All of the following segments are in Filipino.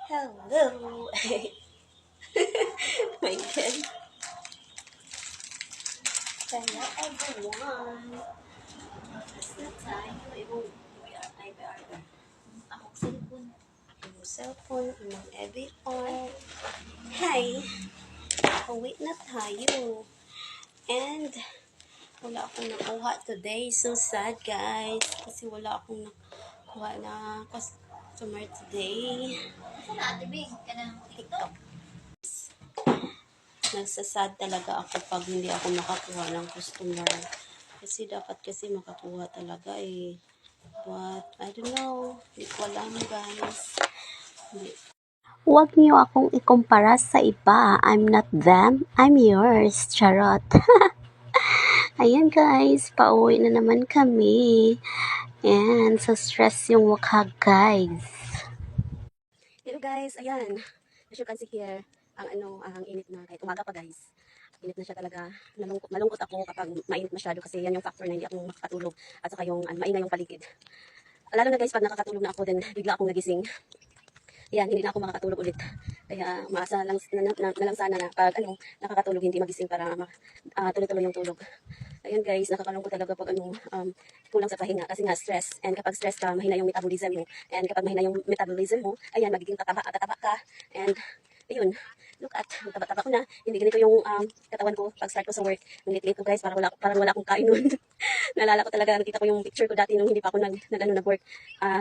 Hello! My God. Hello everyone! Basta tayo, yung akong cellphone. Yung cellphone, yung everyone. Hi! Uwi na tayo. And, wala akong nakuha today. So sad, guys. Kasi wala akong nakuha na customer today. Saan na, Tibig? Ka ng TikTok? Nagsasad talaga ako pag hindi ako makakuha ng customer. Kasi dapat makakuha talaga eh. But, I don't know. Hindi ko alam, guys. Huwag niyo akong ikumpara sa iba. I'm not them. I'm yours. Charot. Ayan, guys. Pauwi na naman kami. And, so stress yung mukha, guys. Hello, guys. Ayan. As you can see here, ang init na kahit umaga pa, guys. Init na siya talaga. Nalungkot ako kapag mainit masyado kasi yan yung factor na hindi ako makakatulog at saka yung maingay yung paligid. Lalo na guys, pag nakakatulog na ako, then bigla akong nagising. Yan, hindi na ako makakatulog ulit. Kaya maasa lang, na lang sana na pag nakakatulog hindi magising para tuloy-tuloy yung tulog. Ayun guys, nakakalungkot talaga pag kulang sa pahinga kasi nga stress. And kapag stress ka, mahina yung metabolism mo. And kapag mahina yung metabolism mo, ayan, magiging tataba ka. And ayun, look at, taba-taba ko na. Hindi ganito yung katawan ko pag start ko sa work. Ang lit ko guys, parang wala akong kain nun. Naalala ko talaga, nakita ko yung picture ko dati nung hindi pa ako nag-work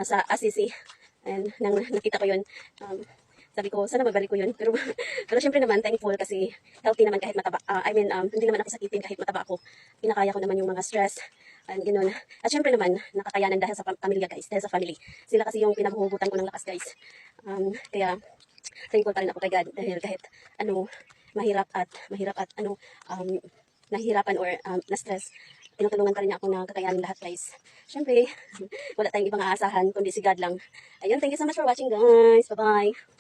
sa ACC. And nakita ko yun. Sabi ko, sana magbalik ko yun. Pero syempre naman, thankful kasi healthy naman kahit mataba. Hindi naman ako sakitin kahit mataba ako. Kinakaya ko naman yung mga stress. And ganoon. At syempre naman, nakakayanan dahil sa pamilya guys. Dahil sa family. Sila kasi yung pinaghuhugutan ko ng lakas guys. Kaya, thankful pa rin ako kay God. Dahil kahit mahirap at nahihirapan or na-stress, tinutulungan pa rin niya ako na kakayanin lahat guys. Syempre, wala tayong ibang aasahan kundi si God lang. Ayun, thank you so much for watching guys. Bye-bye.